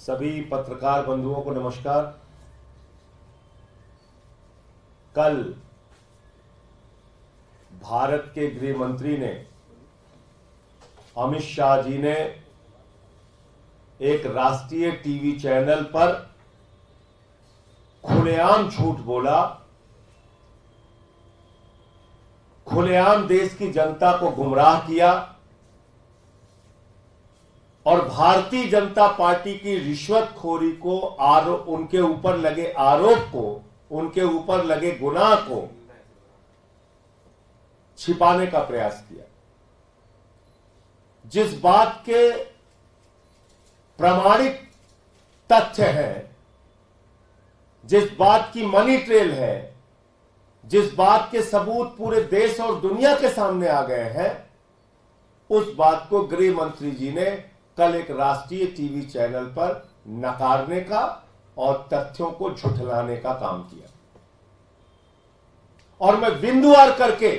सभी पत्रकार बंधुओं को नमस्कार। कल भारत के गृह मंत्री ने अमित शाह जी ने एक राष्ट्रीय टीवी चैनल पर खुलेआम झूठ बोला, खुलेआम देश की जनता को गुमराह किया और भारतीय जनता पार्टी की रिश्वतखोरी को, उनके ऊपर लगे आरोप को, उनके ऊपर लगे गुनाह को छिपाने का प्रयास किया। जिस बात के प्रामाणिक तथ्य है, जिस बात की मनी ट्रेल है, जिस बात के सबूत पूरे देश और दुनिया के सामने आ गए हैं, उस बात को गृह मंत्री जी ने कल एक राष्ट्रीय टीवी चैनल पर नकारने का और तथ्यों को झुठलाने का काम किया। और मैं बिंदुवार करके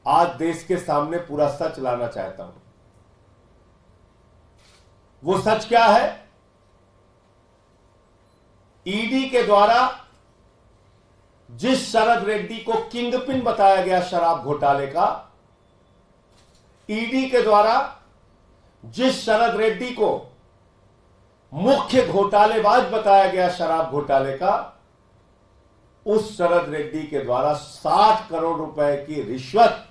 आज देश के सामने पूरा सच लाना चाहता हूं। वो सच क्या है? ईडी के द्वारा जिस शरद रेड्डी को किंगपिन बताया गया शराब घोटाले का, ईडी के द्वारा जिस शरद रेड्डी को मुख्य घोटालेबाज बताया गया शराब घोटाले का, उस शरद रेड्डी के द्वारा 60 करोड़ रुपए की रिश्वत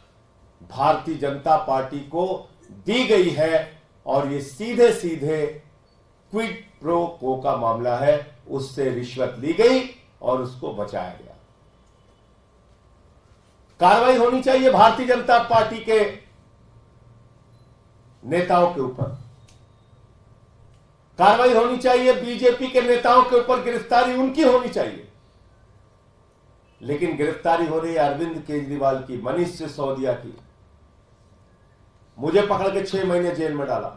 भारतीय जनता पार्टी को दी गई है और ये सीधे सीधे क्विड प्रो को का मामला है। उससे रिश्वत ली गई और उसको बचाया गया। कार्रवाई होनी चाहिए भारतीय जनता पार्टी के नेताओं के ऊपर, कार्रवाई होनी चाहिए बीजेपी के नेताओं के ऊपर, गिरफ्तारी उनकी होनी चाहिए। लेकिन गिरफ्तारी हो रही है अरविंद केजरीवाल की, मनीष सिसोदिया की। मुझे पकड़ के 6 महीने जेल में डाला,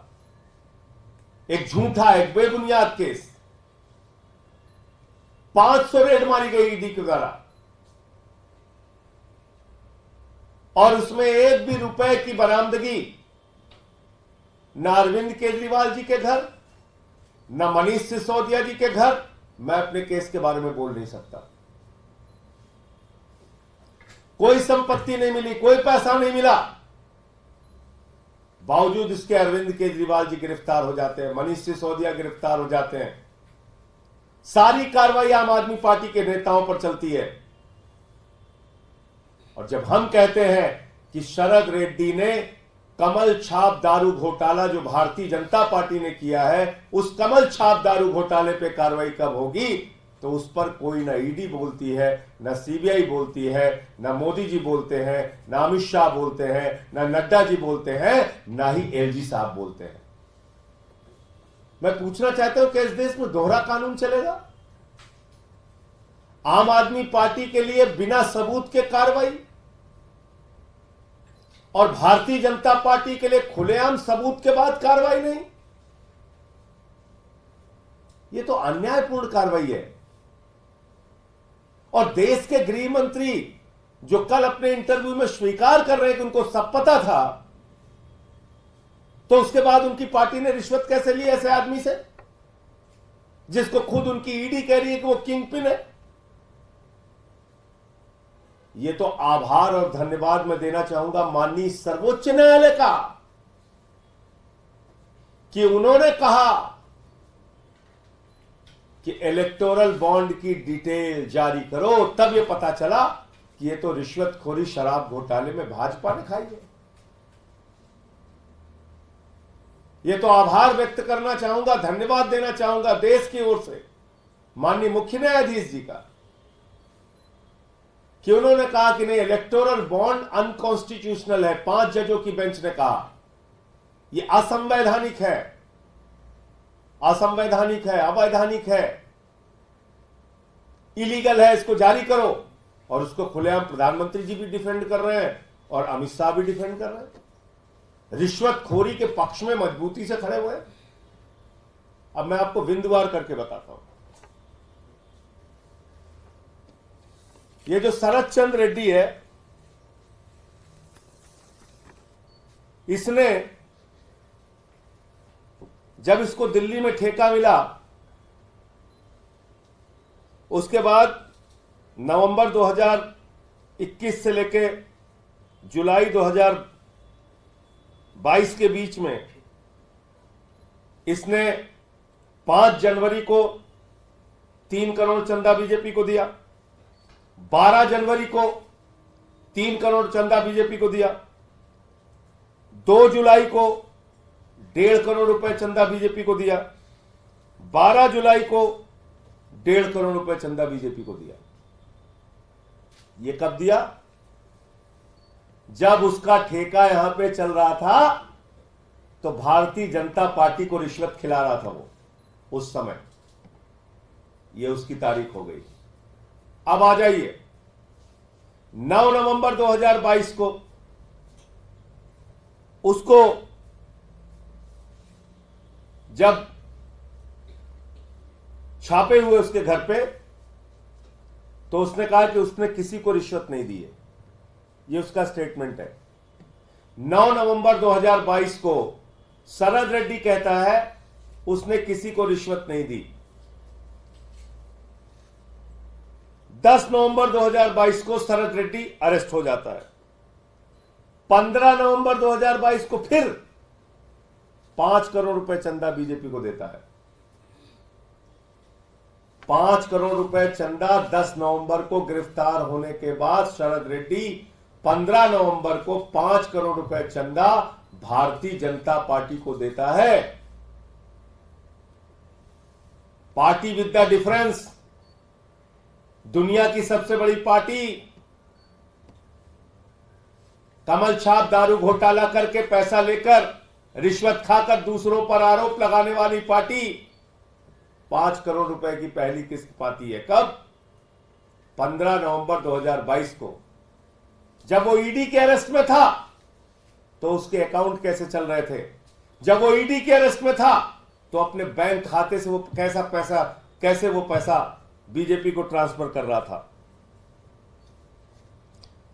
एक झूठा, एक बेबुनियाद केस। 500 रेड मारी गई ईडी के द्वारा और उसमें एक भी रुपए की बरामदगी न अरविंद केजरीवाल जी के घर, न मनीष सिसोदिया जी के घर। मैं अपने केस के बारे में बोल नहीं सकता। कोई संपत्ति नहीं मिली, कोई पैसा नहीं मिला, बावजूद इसके अरविंद केजरीवाल जी गिरफ्तार हो जाते हैं, मनीष सिसोदिया गिरफ्तार हो जाते हैं। सारी कार्रवाई आम आदमी पार्टी के नेताओं पर चलती है। और जब हम कहते हैं कि शरद रेड्डी ने कमल छाप दारू घोटाला जो भारतीय जनता पार्टी ने किया है, उस कमल छाप दारू घोटाले पे कार्रवाई कब होगी, तो उस पर कोई ना ईडी बोलती है, ना सीबीआई बोलती है, ना मोदी जी बोलते हैं, ना अमित शाह बोलते हैं, ना नड्डा जी बोलते हैं, ना ही एलजी साहब बोलते हैं। मैं पूछना चाहता हूं कि इस देश में दोहरा कानून चलेगा? आम आदमी पार्टी के लिए बिना सबूत के कार्रवाई और भारतीय जनता पार्टी के लिए खुलेआम सबूत के बाद कार्रवाई नहीं? यह तो अन्यायपूर्ण कार्रवाई है। और देश के गृह मंत्री जो कल अपने इंटरव्यू में स्वीकार कर रहे हैं कि उनको सब पता था, तो उसके बाद उनकी पार्टी ने रिश्वत कैसे ली ऐसे आदमी से, जिसको खुद उनकी ईडी कह रही है कि वो किंगपिन है? ये तो आभार और धन्यवाद मैं देना चाहूंगा माननीय सर्वोच्च न्यायालय का कि उन्होंने कहा कि इलेक्टोरल बॉन्ड की डिटेल जारी करो। तब यह पता चला कि यह तो रिश्वतखोरी शराब घोटाले में भाजपा ने खाई है। यह तो आभार व्यक्त करना चाहूंगा, धन्यवाद देना चाहूंगा देश की ओर से माननीय मुख्य न्यायाधीश जी का कि उन्होंने कहा कि नहीं, इलेक्टोरल बॉन्ड अनकॉन्स्टिट्यूशनल है। 5 जजों की बेंच ने कहा यह असंवैधानिक है, असंवैधानिक है, अवैधानिक है, इलीगल है, इसको जारी करो। और उसको खुलेआम प्रधानमंत्री जी भी डिफेंड कर रहे हैं और अमित शाह भी डिफेंड कर रहे हैं। रिश्वतखोरी के पक्ष में मजबूती से खड़े हुए। अब मैं आपको बिंदुवार करके बताता हूं। ये जो शरद चंद्र रेड्डी है, इसने जब इसको दिल्ली में ठेका मिला, उसके बाद नवंबर 2021 से लेके जुलाई 2022 के बीच में इसने 5 जनवरी को 3 करोड़ चंदा बीजेपी को दिया, 12 जनवरी को 3 करोड़ चंदा बीजेपी को दिया, 2 जुलाई को 1.5 करोड़ रुपए चंदा बीजेपी को दिया, 12 जुलाई को 1.5 करोड़ रुपए चंदा बीजेपी को दिया। ये कब दिया? जब उसका ठेका यहां पे चल रहा था तो भारतीय जनता पार्टी को रिश्वत खिला रहा था वो उस समय। ये उसकी तारीख हो गई। अब आ जाइए 9 नवंबर 2022 को उसको जब छापे हुए उसके घर पे, तो उसने कहा कि उसने किसी को रिश्वत नहीं दी है। ये उसका स्टेटमेंट है। 9 नवंबर 2022 को शरद रेड्डी कहता है उसने किसी को रिश्वत नहीं दी। 10 नवंबर 2022 को शरद रेड्डी अरेस्ट हो जाता है। 15 नवंबर 2022 को फिर 5 करोड़ रुपए चंदा बीजेपी को देता है। 5 करोड़ रुपए चंदा 10 नवंबर को गिरफ्तार होने के बाद शरद रेड्डी 15 नवंबर को 5 करोड़ रुपए चंदा भारतीय जनता पार्टी को देता है। पार्टी विद द डिफरेंस, दुनिया की सबसे बड़ी पार्टी, कमल छाप दारू घोटाला करके पैसा लेकर रिश्वत खाकर दूसरों पर आरोप लगाने वाली पार्टी 5 करोड़ रुपए की पहली किस्त पाती है। कब? 15 नवंबर 2022 को। जब वो ईडी के अरेस्ट में था तो उसके अकाउंट कैसे चल रहे थे? जब वो ईडी के अरेस्ट में था तो अपने बैंक खाते से वो कैसे वो पैसा बीजेपी को ट्रांसफर कर रहा था।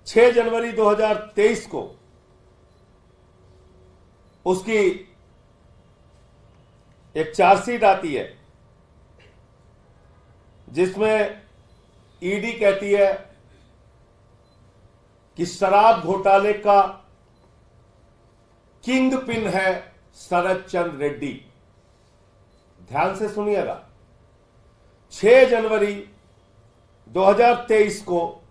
6 जनवरी 2023 को उसकी एक चार्जशीट आती है जिसमें ईडी कहती है कि शराब घोटाले का किंग पिन है शरद चंद्र रेड्डी। ध्यान से सुनिएगा। 6 जनवरी 2023 को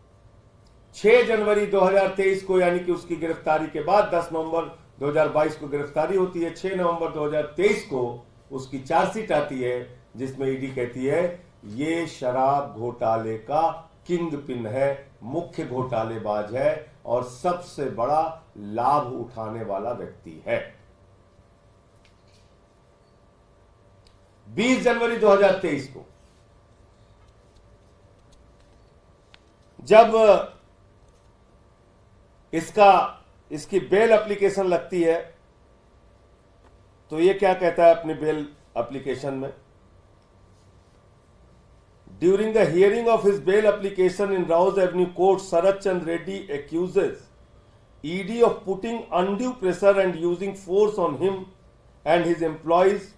6 जनवरी 2023 को यानी कि उसकी गिरफ्तारी के बाद 10 नवंबर 2022 को गिरफ्तारी होती है। 6 नवंबर 2023 को उसकी चार्जशीट आती है जिसमें ईडी कहती है ये शराब घोटाले का किंग पिन है, मुख्य घोटालेबाज है और सबसे बड़ा लाभ उठाने वाला व्यक्ति है। 20 जनवरी 2023 को जब इसकी बेल एप्लीकेशन लगती है तो ये क्या कहता है अपनी बेल एप्लीकेशन में? During the hearing of his bail application in Rouse Avenue Court, Sharad Chandra Reddy accuses ED of putting undue pressure and using force on him and his employees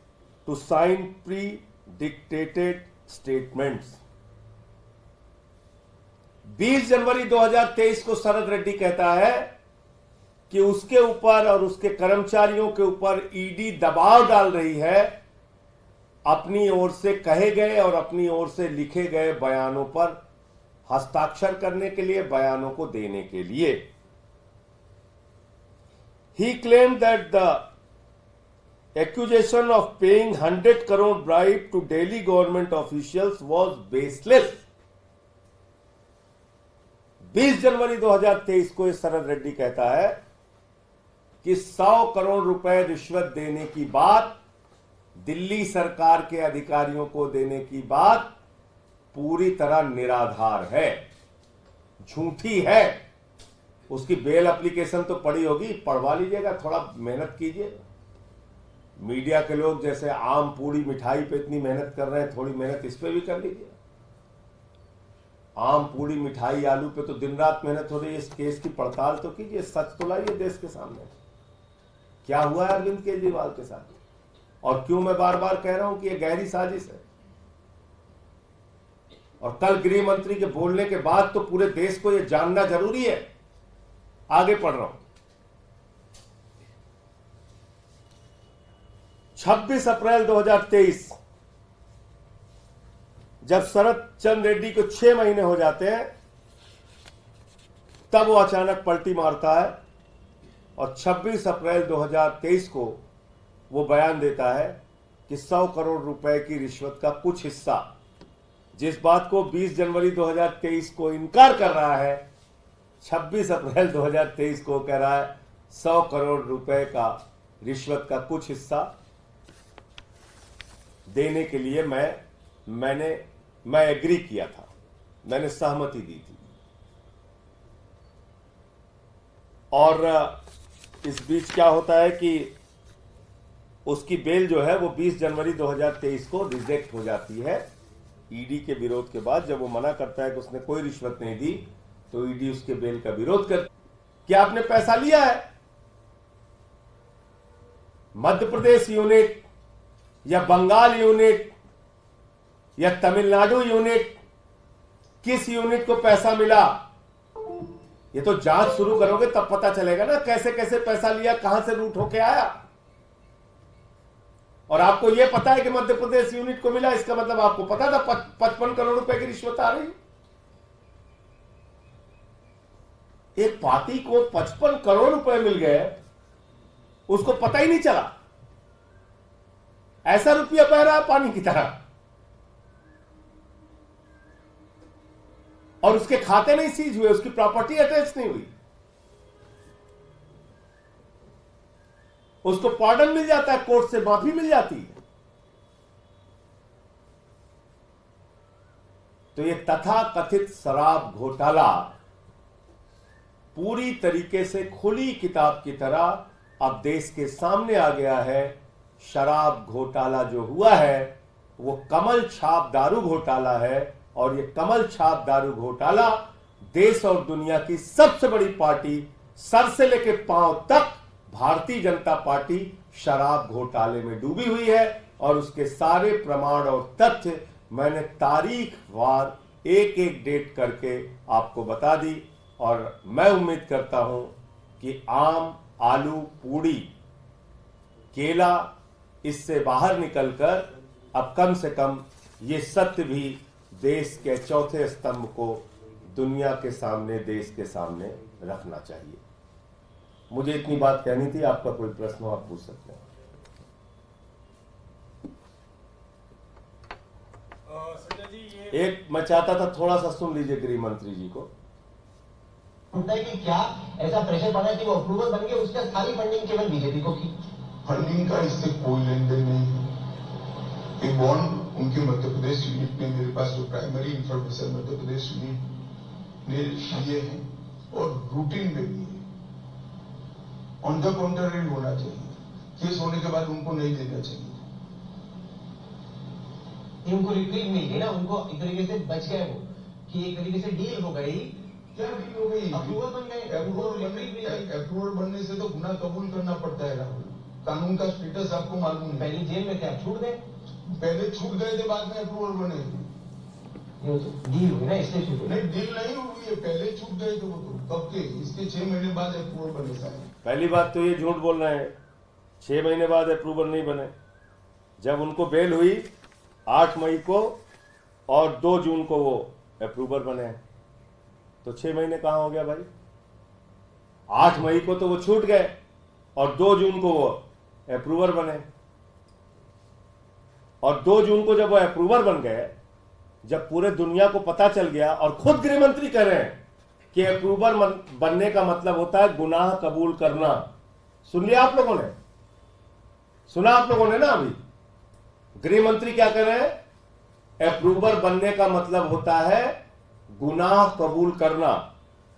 to sign pre-dictated statements. 20 जनवरी 2023 को शरद रेड्डी कहता है कि उसके ऊपर और उसके कर्मचारियों के ऊपर ईडी दबाव डाल रही है अपनी ओर से कहे गए और अपनी ओर से लिखे गए बयानों पर हस्ताक्षर करने के लिए, बयानों को देने के लिए। He claimed that the accusation of paying 100 crore bribe to Delhi government officials was baseless. 20 जनवरी 2023 को शरद रेड्डी कहता है कि 100 करोड़ रुपए रिश्वत देने की बात, दिल्ली सरकार के अधिकारियों को देने की बात पूरी तरह निराधार है, झूठी है। उसकी बेल एप्लीकेशन तो पड़ी होगी, पढ़वा लीजिएगा, थोड़ा मेहनत कीजिए। मीडिया के लोग जैसे आम पूड़ी मिठाई पे इतनी मेहनत कर रहे हैं, थोड़ी मेहनत इस पे भी कर लीजिए। आम पूड़ी मिठाई आलू पे तो दिन रात मेहनत हो रही है, इस केस की पड़ताल तो कीजिए, सच तो लाइए देश के सामने। क्या हुआ है अरविंद केजरीवाल के साथ और क्यों मैं बार बार कह रहा हूं कि यह गहरी साजिश है। और कल गृह मंत्री के बोलने के बाद तो पूरे देश को यह जानना जरूरी है। आगे पढ़ रहा हूं। 26 अप्रैल 2023 जब शरद चंद्र रेड्डी को 6 महीने हो जाते हैं, तब वो अचानक पलटी मारता है और 26 अप्रैल 2023 को वो बयान देता है कि 100 करोड़ रुपए की रिश्वत का कुछ हिस्सा, जिस बात को 20 जनवरी 2023 को इनकार कर रहा है, 26 अप्रैल 2023 को कह रहा है 100 करोड़ रुपए का रिश्वत का कुछ हिस्सा देने के लिए मैं एग्री किया था, मैंने सहमति दी थी। और इस बीच क्या होता है कि उसकी बेल जो है वो 20 जनवरी 2023 को रिजेक्ट हो जाती है ईडी के विरोध के बाद। जब वो मना करता है कि उसने कोई रिश्वत नहीं दी, तो ईडी उसके बेल का विरोध कर, क्या आपने पैसा लिया है? मध्य प्रदेश यूनिट या बंगाल यूनिट या तमिलनाडु यूनिट, किस यूनिट को पैसा मिला? ये तो जांच शुरू करोगे तब पता चलेगा ना, कैसे कैसे पैसा लिया, कहां से रूट होके आया। और आपको यह पता है कि मध्य प्रदेश यूनिट को मिला, इसका मतलब आपको पता था 55 करोड़ रुपए की रिश्वत आ रही। एक पार्टी को 55 करोड़ रुपए मिल गए, उसको पता ही नहीं चला। ऐसा रुपया बह रहा है पानी की तरह, और उसके खाते नहीं सीज हुए, उसकी प्रॉपर्टी अटैच नहीं हुई, उसको पार्डन मिल जाता है, कोर्ट से माफी मिल जाती है। तो ये तथाकथित शराब घोटाला पूरी तरीके से खुली किताब की तरह अब देश के सामने आ गया है। शराब घोटाला जो हुआ है वो कमल छाप दारू घोटाला है, और ये कमल छाप दारू घोटाला देश और दुनिया की सबसे बड़ी पार्टी, सर से लेकर पांव तक भारतीय जनता पार्टी शराब घोटाले में डूबी हुई है। और उसके सारे प्रमाण और तथ्य मैंने तारीख वार एक एक डेट करके आपको बता दी। और मैं उम्मीद करता हूं कि आम, आलू, पूड़ी, केला इससे बाहर निकलकर अब कम से कम ये सत्य भी देश के चौथे स्तंभ को दुनिया के सामने, देश के सामने रखना चाहिए। मुझे इतनी बात कहनी थी। आपका कोई प्रश्न हो आप पूछ सकते हैं। संजय जी, एक मैं चाहता था थोड़ा सा सुन लीजिए गृह मंत्री जी को। है कि क्या ऐसा प्रेशर बना कि वो अप्रूवल बन गए, उसका सारी फंडिंग केवल बीजेपी को की? फंडिंग का इससे कोई लेन देन नहीं है। ये बॉन्ड उनके मध्य प्रदेश यूनिट ने, मेरे पास जो primary information Madhya Pradesh unit ने लिए हैं और रूटीन में भी ऑन द कॉन्ट्ररी होना चाहिए। केस होने के बाद उनको नहीं देना चाहिए। उनको रिप्रीव मिल गई ना, उनको एक तरीके से बच गए वो, कि एक तरीके से डील हो गई। क्या डील हो गई? अप्रूवल बन गए। अप्रूवल बनने से तो गुनाह कबूल करना पड़ता है राहुल। कानून का स्टेटस आपको मालूम है। पहले जेल में थे, अब छूट गए। पहले छूट गए थे, बाद में अप्रूवल बने। डील हुई ना, इसलिए छूट नहीं, डील नहीं हुई है, पहले छूट गए थे वो तो। कब के? इसके 6 महीने बाद अप्रूवल बने सारे। पहली बात तो ये झूठ बोल रहे हैं, 6 महीने बाद अप्रूवल नहीं बने। जब उनको बेल हुई 8 मई को और 2 जून को वो अप्रूवल बने, तो 6 महीने कहां हो गया भाई? 8 मई को तो वो छूट गए और 2 जून को वो अप्रूवल बने। और 2 जून को जब वो अप्रूवल बन गए, जब पूरे दुनिया को पता चल गया, और खुद गृह मंत्री कह रहे हैं कि अप्रूवल बनने का मतलब होता है गुनाह कबूल करना। सुन लिया आप लोगों ने? सुना आप लोगों ने ना? अभी गृह मंत्री क्या कह रहे हैं? अप्रूवल बनने का मतलब होता है गुनाह कबूल करना।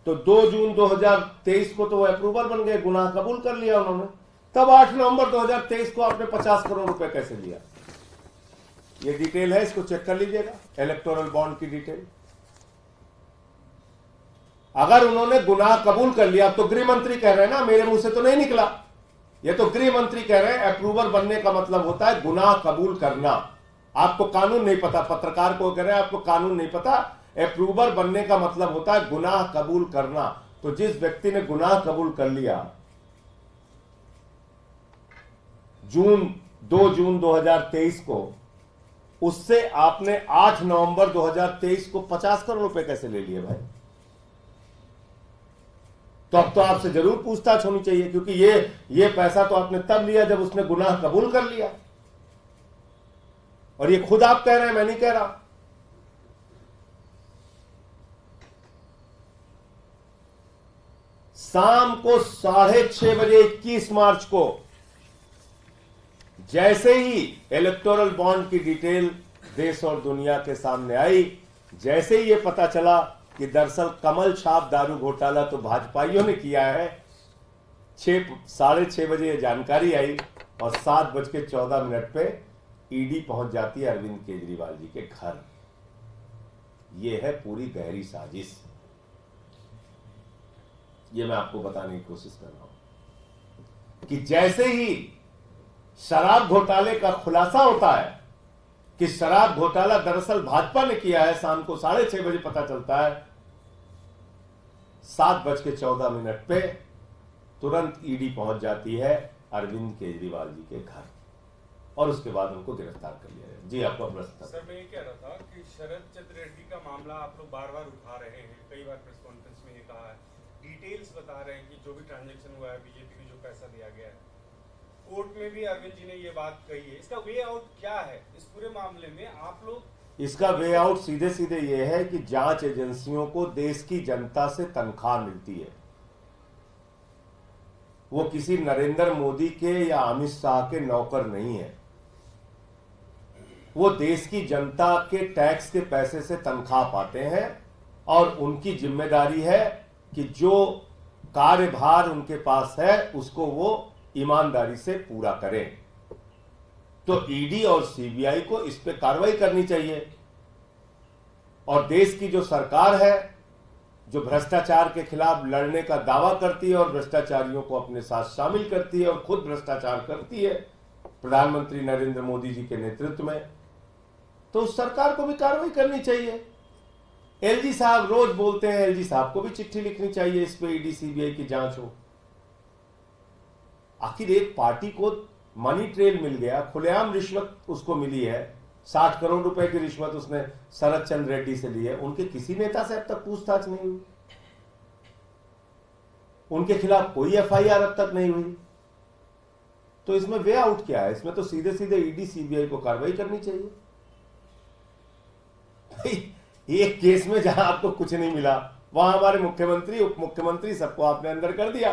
तो 2 जून 2023 को तो वो अप्रूवल बन गए, गुनाह कबूल कर लिया उन्होंने। तब 8 नवंबर 2023 को आपने 50 करोड़ रुपए कैसे लिया? ये डिटेल है, इसको चेक कर लीजिएगा, इलेक्टोरल बॉन्ड की डिटेल। अगर उन्होंने गुनाह कबूल कर लिया, तो गृह मंत्री कह रहे हैं ना, मेरे मुंह से तो नहीं निकला, ये तो गृह मंत्री कह रहे हैं अप्रूवर बनने का मतलब होता है गुनाह कबूल करना। आपको कानून नहीं पता, पत्रकार को कह रहे हैं आपको कानून नहीं पता, अप्रूवर बनने का मतलब होता है गुनाह कबूल करना। तो जिस व्यक्ति ने गुनाह कबूल कर लिया, 2 जून 2023 को, उससे आपने 8 नवंबर 2023 को 50 करोड़ रुपए कैसे ले लिए भाई? तो अब तो आपसे जरूर पूछताछ होनी चाहिए, क्योंकि ये पैसा तो आपने तब लिया जब उसने गुनाह कबूल कर लिया। और ये खुद आप कह रहे हैं, मैं नहीं कह रहा। शाम को 6:30 बजे 21 मार्च को जैसे ही इलेक्टोरल बॉन्ड की डिटेल देश और दुनिया के सामने आई, जैसे ही ये पता चला कि दरअसल कमल छाप दारू घोटाला तो भाजपाइयों ने किया है, 6:30 बजे ये जानकारी आई और 7:14 पे ईडी पहुंच जाती है अरविंद केजरीवाल जी के घर। ये है पूरी गहरी साजिश। ये मैं आपको बताने की कोशिश कर रहा हूं कि जैसे ही शराब घोटाले का खुलासा होता है कि शराब घोटाला दरअसल भाजपा ने किया है, शाम को 6:30 बजे पता चलता है, 7:14 पे तुरंत ईडी पहुंच जाती है अरविंद केजरीवाल जी के घर और उसके बाद उनको गिरफ्तार कर लिया गया। जी, आपका प्रश्न था। सर, मैं ये कह रहा था कि शरद चंद्र रेड्डी का मामला आप लोग बार बार उठा रहे हैं, कई बार प्रेस कॉन्फ्रेंस में ये कहा है, डिटेल्स बता रहे हैं कि जो भी ट्रांजैक्शन हुआ है, बीजेपी को जो पैसा दिया गया है, कोर्ट में भी अरविंद जी ने ये बात कही है। इसका वे आउट क्या है इस पूरे मामले में? आप लोग इसका वे आउट सीधे सीधे ये है कि जांच एजेंसियों को देश की जनता से तनख्वाह मिलती है। वो किसी नरेंद्र मोदी के या अमित शाह के नौकर नहीं है। वो देश की जनता के टैक्स के पैसे से तनख्वाह पाते हैं और उनकी जिम्मेदारी है कि जो कार्यभार उनके पास है उसको वो ईमानदारी से पूरा करें। तो ईडी और सीबीआई को इस पे कार्रवाई करनी चाहिए और देश की जो सरकार है, जो भ्रष्टाचार के खिलाफ लड़ने का दावा करती है और भ्रष्टाचारियों को अपने साथ शामिल करती है और खुद भ्रष्टाचार करती है प्रधानमंत्री नरेंद्र मोदी जी के नेतृत्व में, तो उस सरकार को भी कार्रवाई करनी चाहिए। एलजी साहब रोज बोलते हैं, एलजी साहब को भी चिट्ठी लिखनी चाहिए इस पे ईडी सीबीआई की जांच हो। आखिर एक पार्टी को मनी ट्रेल मिल गया, खुलेआम रिश्वत उसको मिली है, 60 करोड़ रुपए की रिश्वत उसने शरद चंद्र रेड्डी से ली है, उनके किसी नेता से अब तक पूछताछ नहीं हुई, उनके खिलाफ कोई एफआईआर अब तक नहीं हुई। तो इसमें वे आउट क्या है? इसमें तो सीधे सीधे ईडी सीबीआई को कार्रवाई करनी चाहिए। एक केस में जहां आपको कुछ नहीं मिला, वहां हमारे मुख्यमंत्री, उप मुख्यमंत्री, सबको आपने अंदर कर दिया,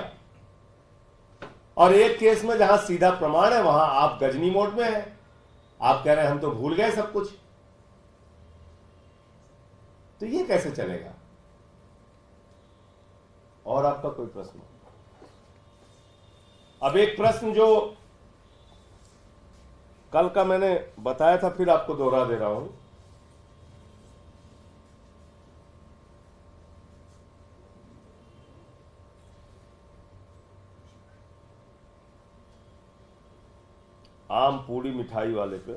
और एक केस में जहां सीधा प्रमाण है वहां आप गजनी मोड में हैं। आप कह रहे हैं हम तो भूल गए सब कुछ। तो ये कैसे चलेगा? और आपका कोई प्रश्न? अब एक प्रश्न जो कल का मैंने बताया था, फिर आपको दोहरा दे रहा हूं। आम पूड़ी मिठाई वाले पे,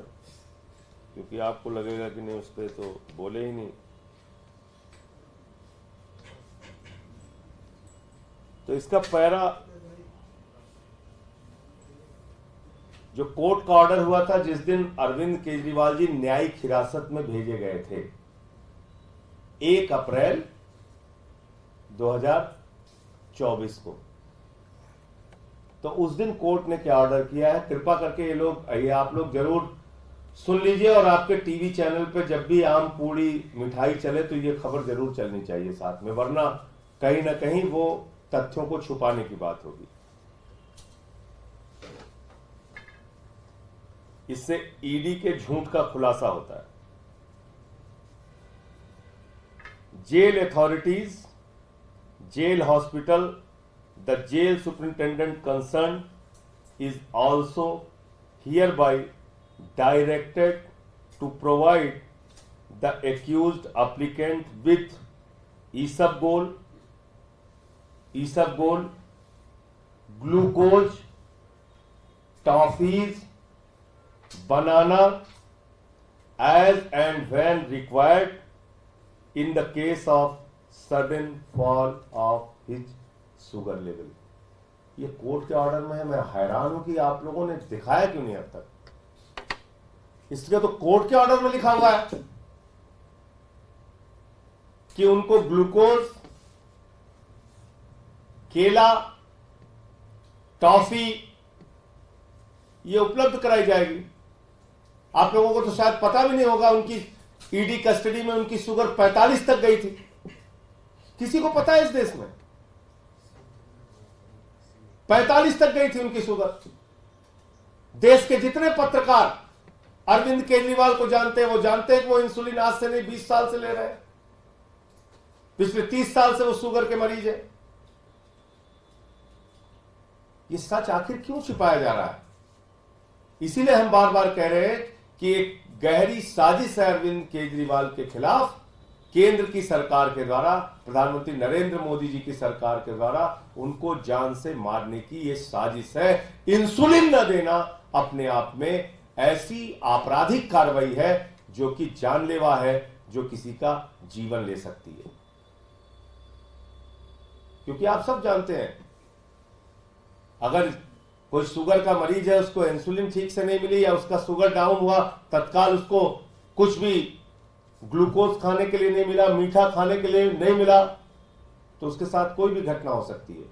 क्योंकि आपको लगेगा कि नहीं उस पर तो बोले ही नहीं। तो इसका पैरा, जो कोर्ट का ऑर्डर हुआ था जिस दिन अरविंद केजरीवाल जी न्यायिक हिरासत में भेजे गए थे, 1 अप्रैल 2024 को, तो उस दिन कोर्ट ने क्या ऑर्डर किया है, कृपा करके ये आप लोग जरूर सुन लीजिए और आपके टीवी चैनल पे जब भी आम पूड़ी मिठाई चले तो ये खबर जरूर चलनी चाहिए साथ में, वरना कहीं ना कहीं वो तथ्यों को छुपाने की बात होगी। इससे ईडी के झूठ का खुलासा होता है। Jail authorities, jail hospital, the jail superintendent concerned is also hereby directed to provide the accused applicant with isabgol, glucose toffees, banana as and when required in the case of sudden fall of his sugar level. ये court के order में है। मैं हैरान हूं कि आप लोगों ने दिखाया क्यों नहीं अब तक। इसलिए तो कोर्ट के ऑर्डर में लिखा हुआ है कि उनको ग्लूकोज, केला, टॉफी ये उपलब्ध कराई जाएगी। आप लोगों को तो शायद पता भी नहीं होगा, उनकी ईडी कस्टडी में उनकी शुगर 45 तक गई थी। किसी को पता है इस देश में? 45 तक गई थी उनकी शुगर। देश के जितने पत्रकार अरविंद केजरीवाल को जानते हैं, वो जानते हैं कि वो इंसुलिन आज से नहीं 20 साल से ले रहे हैं। पिछले 30 साल से वो शुगर के मरीज है। ये सच आखिर क्यों छिपाया जा रहा है? इसीलिए हम बार बार कह रहे हैं कि एक गहरी साजिश है अरविंद केजरीवाल के खिलाफ, केंद्र की सरकार के द्वारा, प्रधानमंत्री नरेंद्र मोदी जी की सरकार के द्वारा उनको जान से मारने की यह साजिश है। इंसुलिन न देना अपने आप में ऐसी आपराधिक कार्रवाई है जो कि जानलेवा है, जो किसी का जीवन ले सकती है। क्योंकि आप सब जानते हैं, अगर कोई शुगर का मरीज है, उसको इंसुलिन ठीक से नहीं मिली या उसका शुगर डाउन हुआ, तत्काल उसको कुछ भी ग्लूकोज खाने के लिए नहीं मिला, मीठा खाने के लिए नहीं मिला, तो उसके साथ कोई भी घटना हो सकती है।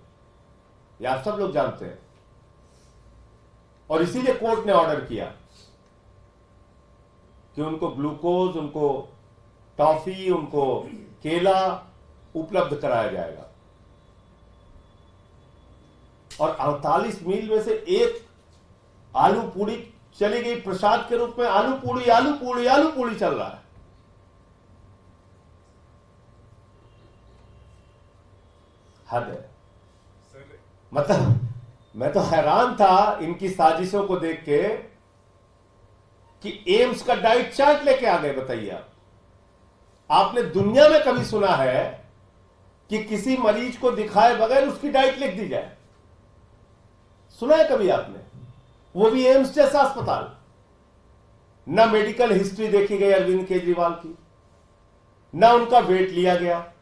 यह आप सब लोग जानते हैं। और इसीलिए कोर्ट ने ऑर्डर किया कि उनको ग्लूकोज, उनको टॉफी, उनको केला उपलब्ध कराया जाएगा। और 48 मील में से एक आलू पूड़ी चली गई प्रसाद के रूप में। आलू पूड़ी, आलू पूड़ी, आलू पूड़ी चल रहा है। हद है। मतलब मैं तो हैरान था इनकी साजिशों को देख के कि एम्स का डाइट चार्ट लेके आ गए। बताइए आप, आपने दुनिया में कभी सुना है कि किसी मरीज को दिखाए बगैर उसकी डाइट लिख दी जाए? सुना है कभी आपने? वो भी एम्स जैसा अस्पताल। ना मेडिकल हिस्ट्री देखी गई अरविंद केजरीवाल की, ना उनका वेट लिया गया,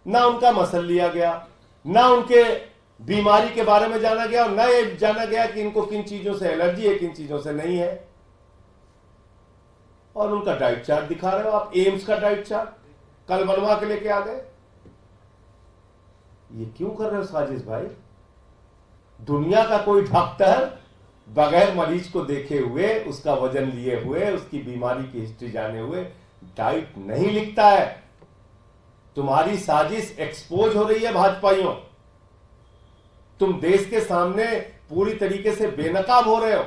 ना उनका मसल लिया गया, ना उनके बीमारी के बारे में जाना गया, और ना ये जाना गया कि इनको किन चीजों से एलर्जी है, किन चीजों से नहीं है। और उनका डाइट चार्ट दिखा रहे हो आप, एम्स का डाइट चार्ट कल बनवा के लेके आ गए। ये क्यों कर रहे हो साजिश भाई? दुनिया का कोई डॉक्टर बगैर मरीज को देखे हुए, उसका वजन लिए हुए, उसकी बीमारी की हिस्ट्री जाने हुए डाइट नहीं लिखता है। तुम्हारी साजिश एक्सपोज हो रही है भाजपाइयों। तुम देश के सामने पूरी तरीके से बेनकाब हो रहे हो।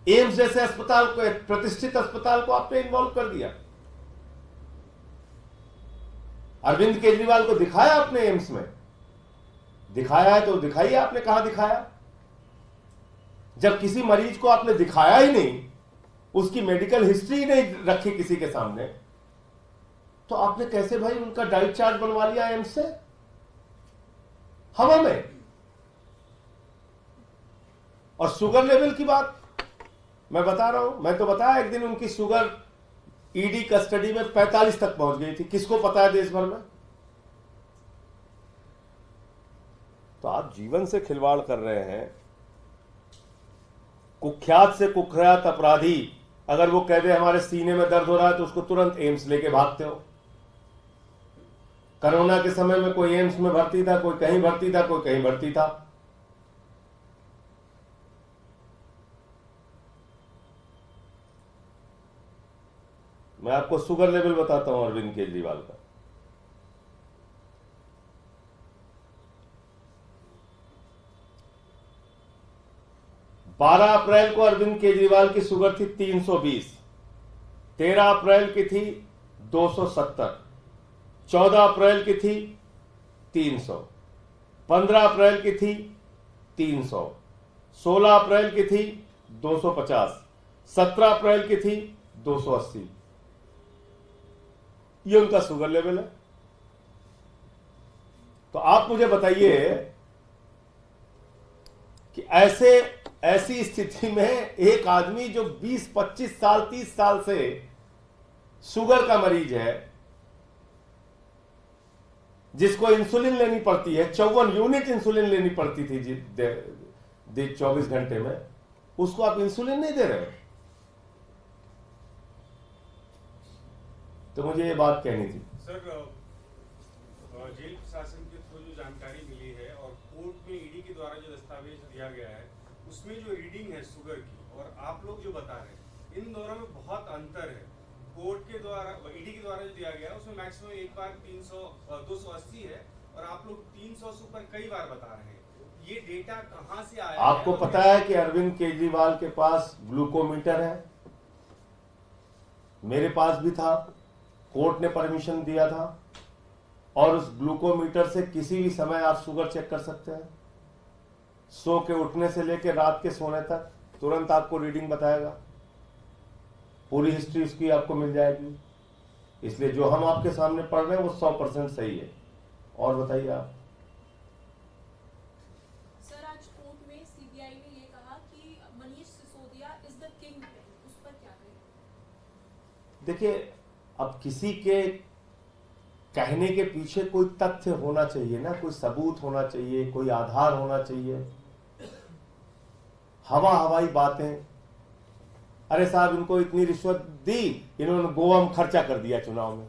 एम्स जैसे अस्पताल को, एक प्रतिष्ठित अस्पताल को आपने इन्वॉल्व कर दिया। अरविंद केजरीवाल को दिखाया आपने एम्स में? दिखाया है तो दिखाइए, आपने कहां दिखाया? जब किसी मरीज को आपने दिखाया ही नहीं, उसकी मेडिकल हिस्ट्री ही नहीं रखी किसी के सामने, तो आपने कैसे भाई उनका डाइट चार्ट बनवा लिया एम्स से? हवा में। और शुगर लेवल की बात मैं बता रहा हूं, मैं तो बताया एक दिन उनकी शुगर ईडी कस्टडी में 45 तक पहुंच गई थी। किसको पता है देश भर में? तो आप जीवन से खिलवाड़ कर रहे हैं। कुख्यात से कुख्यात अपराधी अगर वो कह दे हमारे सीने में दर्द हो रहा है तो उसको तुरंत एम्स लेके भागते हो। कोरोना के समय में कोई एम्स में भर्ती था, कोई कहीं भर्ती था, कोई कहीं भर्ती था। मैं आपको शुगर लेवल बताता हूं अरविंद केजरीवाल का। बारह अप्रैल को अरविंद केजरीवाल की शुगर थी 320, 13 अप्रैल की थी 270, 14 अप्रैल की थी 300, 15 अप्रैल की थी 300, 16 अप्रैल की थी 250, 17 अप्रैल की थी 280। ये उनका शुगर लेवल है। तो आप मुझे बताइए कि ऐसी स्थिति में एक आदमी जो 20, 25 साल, 30 साल से शुगर का मरीज है, जिसको इंसुलिन लेनी पड़ती है, 54 यूनिट इंसुलिन लेनी पड़ती थी 24 घंटे में, उसको आप इंसुलिन नहीं दे रहे। तो मुझे ये बात कहनी थी। सर, जेल प्रशासन के थ्रू जो जानकारी मिली है और कोर्ट में ईडी के द्वारा जो दस्तावेज दिया गया है, उसमें जो रीडिंग है शुगर की और आप लोग जो बता रहे हैं, इन दोनों में बहुत अंतर है। कोर्ट के द्वारा, ईडी के द्वारा जो दिया गया है, उसमें मैक्सिमम एक बार 280 है और आप लोग 300 से ऊपर कई बार बता रहे हैं। ये डेटा कहां से आया? आपको पता है कि अरविंद केजरीवाल के पास ग्लूकोमीटर है, मेरे पास भी था, कोर्ट ने परमिशन दिया था, और उस ग्लूकोमीटर से किसी भी समय आप शुगर चेक कर सकते हैं। सो के उठने से लेकर रात के सोने तक तुरंत आपको रीडिंग बताएगा, पूरी हिस्ट्री उसकी आपको मिल जाएगी। इसलिए जो हम आपके सामने पढ़ रहे हैं वो 100% सही है। और बताइए आप। सर, आज कोर्ट में सीबीआई ने ये कहा कि Manish Sisodia is the king pin, उस पर क्या कहें? देखिए, अब किसी के कहने के पीछे कोई तथ्य होना चाहिए ना, कोई सबूत होना चाहिए, कोई आधार होना चाहिए। हवाई बातें, अरे साहब इनको इतनी रिश्वत दी, इन्होंने गोवा में खर्चा कर दिया चुनाव में,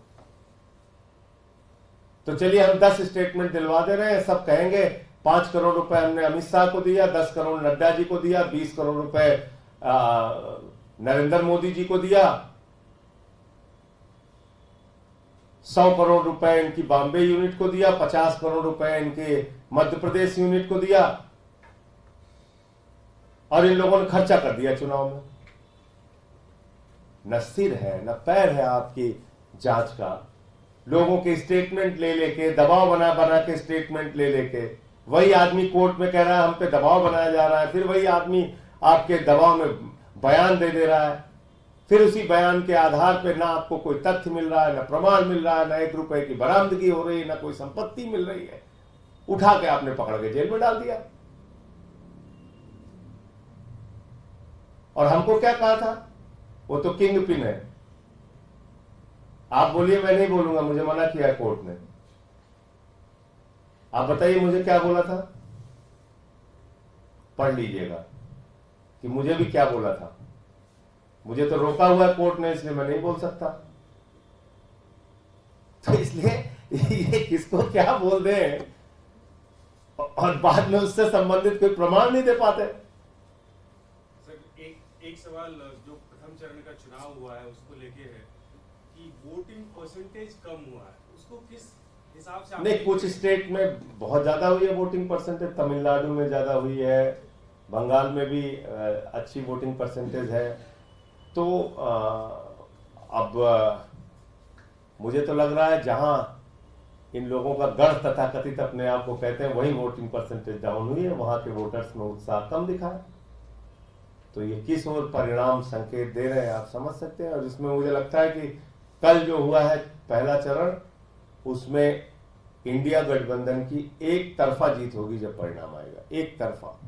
तो चलिए हम 10 स्टेटमेंट दिलवा दे रहे हैं। सब कहेंगे 5 करोड़ रुपए हमने अमित शाह को दिया, 10 करोड़ नड्डा जी को दिया, 20 करोड़ रुपए नरेंद्र मोदी जी को दिया, 100 करोड़ रुपए इनकी बॉम्बे यूनिट को दिया, 50 करोड़ रुपए इनके मध्य प्रदेश यूनिट को दिया, और इन लोगों ने खर्चा कर दिया चुनाव में। न सिर है न पैर है आपकी जांच का। लोगों के स्टेटमेंट ले लेके, दबाव बना बना के स्टेटमेंट ले लेके, वही आदमी कोर्ट में कह रहा है हम पे दबाव बनाया जा रहा है, फिर वही आदमी आपके दबाव में बयान दे रहा है, फिर उसी बयान के आधार पे ना आपको कोई तथ्य मिल रहा है, ना प्रमाण मिल रहा है, ना 1 रुपए की बरामदगी हो रही है, ना कोई संपत्ति मिल रही है, उठा के आपने पकड़ के जेल में डाल दिया। और हमको क्या कहा था, वो तो किंग पिन है। आप बोलिए, मैं नहीं बोलूंगा, मुझे मना किया कोर्ट ने। आप बताइए मुझे क्या बोला था, पढ़ लीजिएगा कि मुझे भी क्या बोला था। मुझे तो रोका हुआ है कोर्ट ने, इसलिए मैं नहीं बोल सकता। तो इसलिए ये किसको क्या बोल दे और बाद में उससे संबंधित कोई प्रमाण नहीं दे पाते। सर, एक सवाल जो प्रथम चरण का चुनाव हुआ है उसको लेके है कि वोटिंग परसेंटेज कम हुआ है, उसको किस हिसाब से? नहीं, कुछ स्टेट में बहुत ज्यादा हुई है वोटिंग परसेंटेज, तमिलनाडु में ज्यादा हुई है, बंगाल में भी अच्छी वोटिंग परसेंटेज है। तो अब मुझे तो लग रहा है जहां इन लोगों का गढ़ तथाकथित अपने आप को कहते हैं, वही वोटिंग परसेंटेज डाउन हुई है, वहां के वोटर्स में उत्साह कम दिखा है। तो ये किस ओर परिणाम संकेत दे रहे हैं आप समझ सकते हैं। और इसमें मुझे लगता है कि कल जो हुआ है पहला चरण, उसमें इंडिया गठबंधन की एक तरफा जीत होगी जब परिणाम आएगा, एक तरफा।